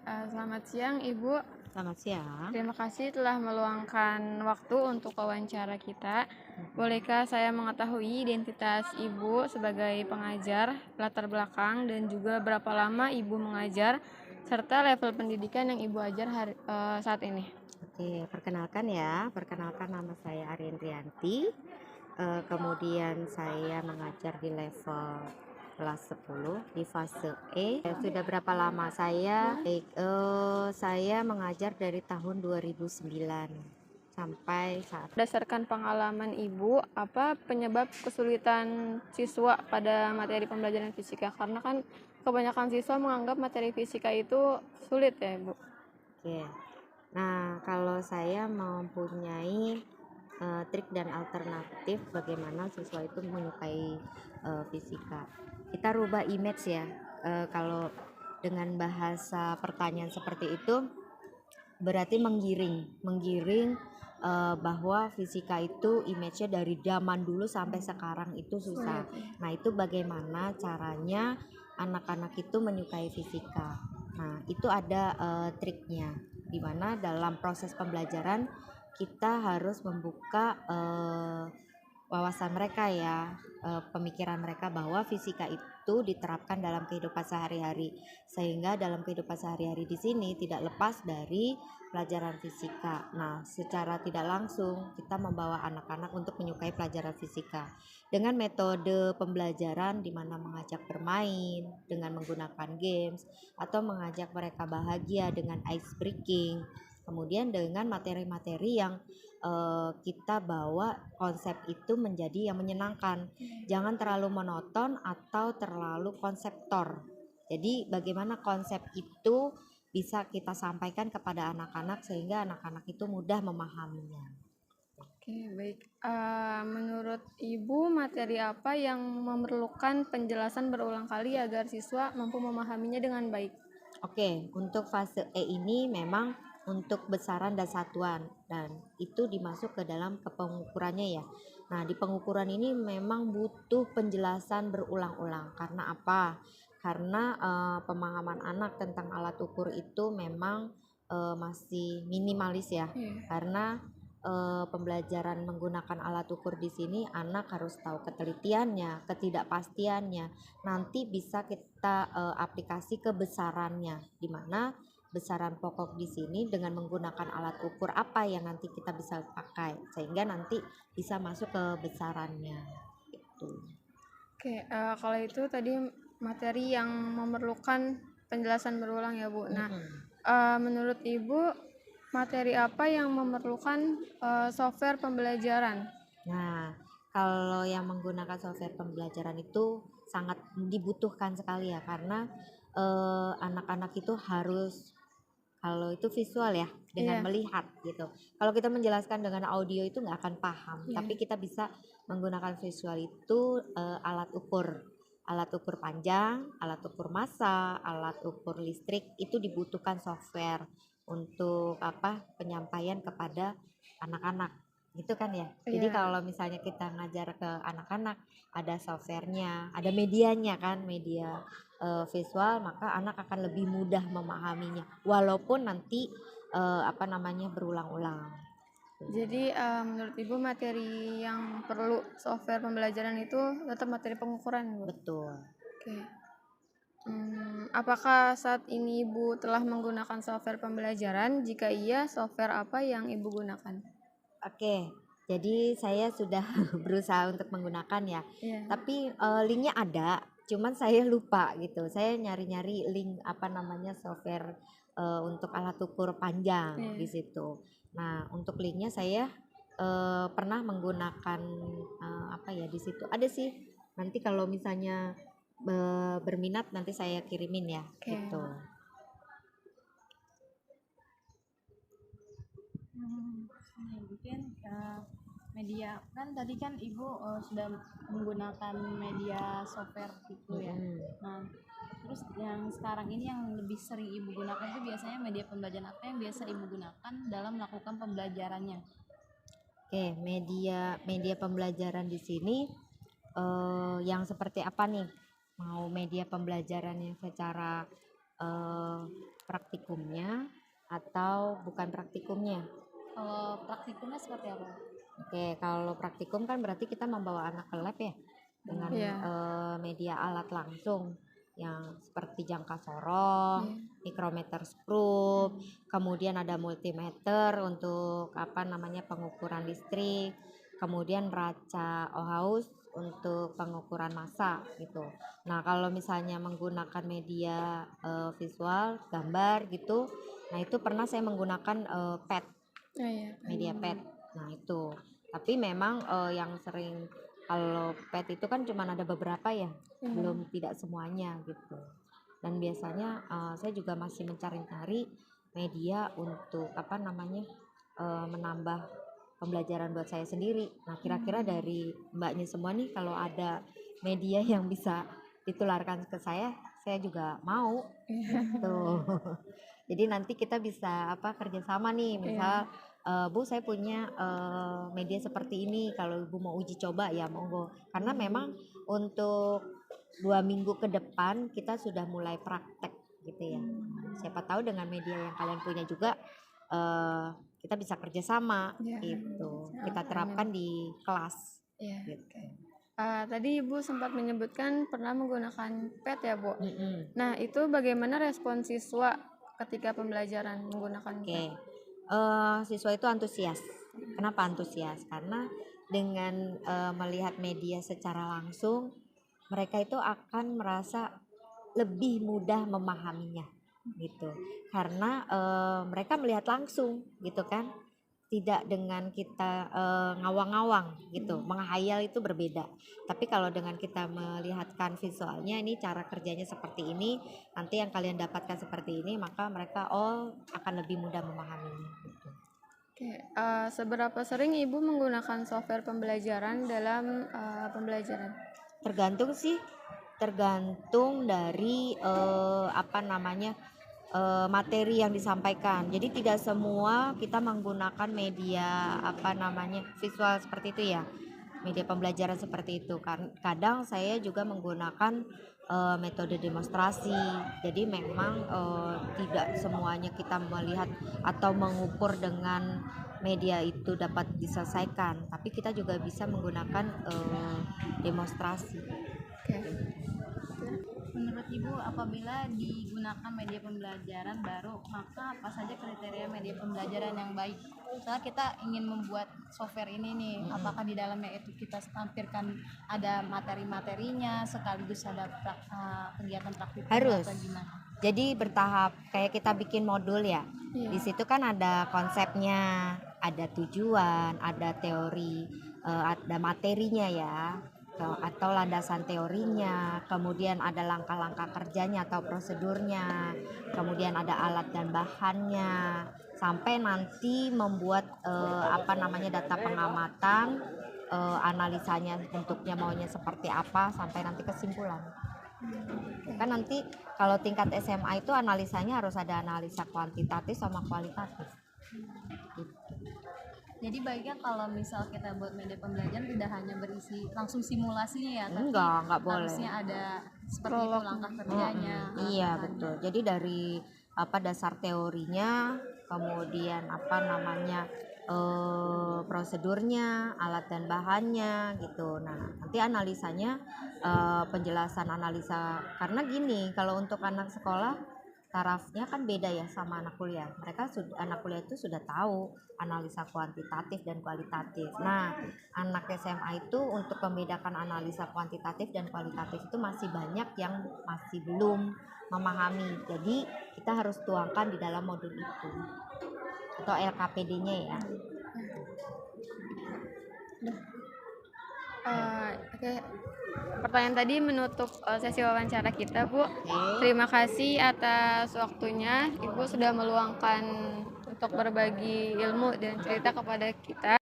Selamat siang Ibu. Selamat siang. Terima kasih telah meluangkan waktu untuk wawancara kita. Bolehkah saya mengetahui identitas Ibu sebagai pengajar, latar belakang, dan juga berapa lama Ibu mengajar, serta level pendidikan yang Ibu ajar saat ini? Oke, perkenalkan nama saya Ariendrianti. Kemudian saya mengajar di level kelas 10 di fase E. Sudah berapa lama saya mengajar dari tahun 2009 sampai saat. Berdasarkan pengalaman Ibu, apa penyebab kesulitan siswa pada materi pembelajaran fisika? Karena kan kebanyakan siswa menganggap materi fisika itu sulit ya Ibu. Oke. Nah, kalau saya mempunyai trik dan alternatif bagaimana siswa itu menyukai fisika. Kita rubah image ya. Kalau dengan bahasa pertanyaan seperti itu berarti menggiring bahwa fisika itu image-nya dari zaman dulu sampai sekarang itu susah. Nah, itu bagaimana caranya anak-anak itu menyukai fisika. Nah, itu ada triknya, di mana dalam proses pembelajaran kita harus membuka wawasan mereka ya, pemikiran mereka bahwa fisika itu diterapkan dalam kehidupan sehari-hari, sehingga dalam kehidupan sehari-hari di sini tidak lepas dari pelajaran fisika. Nah, secara tidak langsung kita membawa anak-anak untuk menyukai pelajaran fisika dengan metode pembelajaran di mana mengajak bermain dengan menggunakan games atau mengajak mereka bahagia dengan ice breaking. Kemudian dengan materi-materi yang kita bawa konsep itu menjadi yang menyenangkan. Jangan terlalu monoton atau terlalu konseptor. Jadi bagaimana konsep itu bisa kita sampaikan kepada anak-anak sehingga anak-anak itu mudah memahaminya. Oke, baik. Menurut Ibu, materi apa yang memerlukan penjelasan berulang kali agar siswa mampu memahaminya dengan baik? Oke, untuk fase E ini memang untuk besaran dan satuan, dan itu dimasuk ke dalam pengukurannya ya. Nah, di pengukuran ini memang butuh penjelasan berulang-ulang. Karena apa? Karena pemahaman anak tentang alat ukur itu memang masih minimalis ya. Karena pembelajaran menggunakan alat ukur di sini anak harus tahu ketelitiannya, ketidakpastiannya. Nanti bisa kita aplikasi ke besarannya, di mana besaran pokok di sini dengan menggunakan alat ukur apa yang nanti kita bisa pakai sehingga nanti bisa masuk ke besarannya gitu. Oke, kalau itu tadi materi yang memerlukan penjelasan berulang ya Bu. Nah, menurut Ibu, materi apa yang memerlukan software pembelajaran? Nah, kalau yang menggunakan software pembelajaran itu sangat dibutuhkan sekali ya, karena anak-anak itu harus, kalau itu visual ya, dengan melihat gitu. Kalau kita menjelaskan dengan audio itu nggak akan paham, tapi kita bisa menggunakan visual itu alat ukur panjang, alat ukur massa, alat ukur listrik itu dibutuhkan software untuk penyampaian kepada anak-anak gitu kan ya. Jadi kalau misalnya kita ngajar ke anak-anak ada softwarenya, ada medianya kan, media visual, maka anak akan lebih mudah memahaminya walaupun nanti berulang-ulang. Jadi menurut Ibu materi yang perlu software pembelajaran itu tetap materi pengukuran Bu? Betul. Oke. Apakah saat ini Ibu telah menggunakan software pembelajaran? Jika iya, software apa yang Ibu gunakan? Oke, jadi saya sudah berusaha untuk menggunakan ya. Tapi linknya ada, cuman saya lupa gitu. Saya nyari-nyari link software untuk alat ukur panjang di situ. Nah, untuk linknya saya pernah menggunakan di situ. Ada sih. Nanti kalau misalnya berminat nanti saya kirimin ya. Gitu. Mungkin media kan tadi kan Ibu sudah menggunakan media software gitu ya. Nah, terus yang sekarang ini yang lebih sering Ibu gunakan itu biasanya media pembelajaran apa yang biasa Ibu gunakan dalam melakukan pembelajarannya? Oke, media pembelajaran di sini yang seperti apa nih? Mau media pembelajaran yang secara praktikumnya atau bukan praktikumnya? Kalau praktikumnya seperti apa? Oke, kalau praktikum kan berarti kita membawa anak ke lab ya dengan Iya. media alat langsung yang seperti jangka sorong, Iya. mikrometer skrup, kemudian ada multimeter untuk pengukuran listrik, kemudian raca Ohaus untuk pengukuran massa gitu. Nah, kalau misalnya menggunakan media visual, gambar gitu, nah itu pernah saya menggunakan PET, Oh, iya. media PET. Nah, itu. Tapi memang yang sering kalau PET itu kan cuma ada beberapa ya, belum tidak semuanya gitu. Dan biasanya saya juga masih mencari-cari media untuk menambah pembelajaran buat saya sendiri. Nah, kira-kira dari mbaknya semua nih kalau ada media yang bisa ditularkan ke saya juga mau gitu. Jadi nanti kita bisa kerjasama nih, misal Bu saya punya media seperti ini, kalau Ibu mau uji coba ya monggo. Karena memang untuk 2 minggu ke depan kita sudah mulai praktek gitu ya. Siapa tahu dengan media yang kalian punya juga kita bisa kerjasama Iya. gitu. Kita terapkan di kelas Iya. gitu. Tadi Ibu sempat menyebutkan pernah menggunakan PET ya, Bu. Mm-mm. Nah, itu bagaimana respon siswa ketika pembelajaran menggunakan Oke, PET? siswa itu antusias. Kenapa antusias? Karena dengan melihat media secara langsung, mereka itu akan merasa lebih mudah memahaminya, gitu. Karena mereka melihat langsung, gitu kan. Tidak dengan kita ngawang-ngawang, gitu. Menghayal itu berbeda. Tapi kalau dengan kita melihatkan visualnya, ini cara kerjanya seperti ini, nanti yang kalian dapatkan seperti ini, maka mereka akan lebih mudah memahaminya gitu. Oke, seberapa sering Ibu menggunakan software pembelajaran dalam pembelajaran? Tergantung sih, tergantung dari materi yang disampaikan. Jadi tidak semua kita menggunakan media visual seperti itu ya, media pembelajaran seperti itu. Kadang saya juga menggunakan metode demonstrasi. Jadi memang tidak semuanya kita melihat atau mengukur dengan media itu dapat diselesaikan, tapi kita juga bisa menggunakan demonstrasi. Oke. Menurut Ibu, apabila digunakan media pembelajaran baru, maka apa saja kriteria media pembelajaran yang baik? Misalnya kita ingin membuat software ini nih, apakah di dalamnya itu kita tampilkan ada materi-materinya, sekaligus ada kegiatan praktiknya Harus. atau gimana? Jadi bertahap, kayak kita bikin modul ya. Iya. Di situ kan ada konsepnya, ada tujuan, ada teori, ada materinya ya, atau landasan teorinya, kemudian ada langkah-langkah kerjanya atau prosedurnya, kemudian ada alat dan bahannya, sampai nanti membuat data pengamatan, analisanya bentuknya maunya seperti apa, sampai nanti kesimpulan. Kan nanti kalau tingkat SMA itu analisanya harus ada analisa kuantitatif sama kualitatif. Jadi baiknya kalau misal kita buat media pembelajaran tidak hanya berisi langsung simulasinya ya, tapi Enggak boleh. harusnya ada seperti itu langkah kerjanya. Iya betul. Jadi dari dasar teorinya, kemudian prosedurnya, alat dan bahannya gitu. Nah nanti analisanya penjelasan analisa, karena gini, kalau untuk anak sekolah tarafnya kan beda ya sama anak kuliah. Anak kuliah itu sudah tahu analisa kuantitatif dan kualitatif. Nah, anak SMA itu untuk membedakan analisa kuantitatif dan kualitatif itu masih banyak yang masih belum memahami. Jadi, kita harus tuangkan di dalam modul itu. Atau LKPD-nya ya. Oke. Pertanyaan tadi menutup sesi wawancara kita, Bu. Oke. Terima kasih atas waktunya. Ibu sudah meluangkan untuk berbagi ilmu dan cerita kepada kita.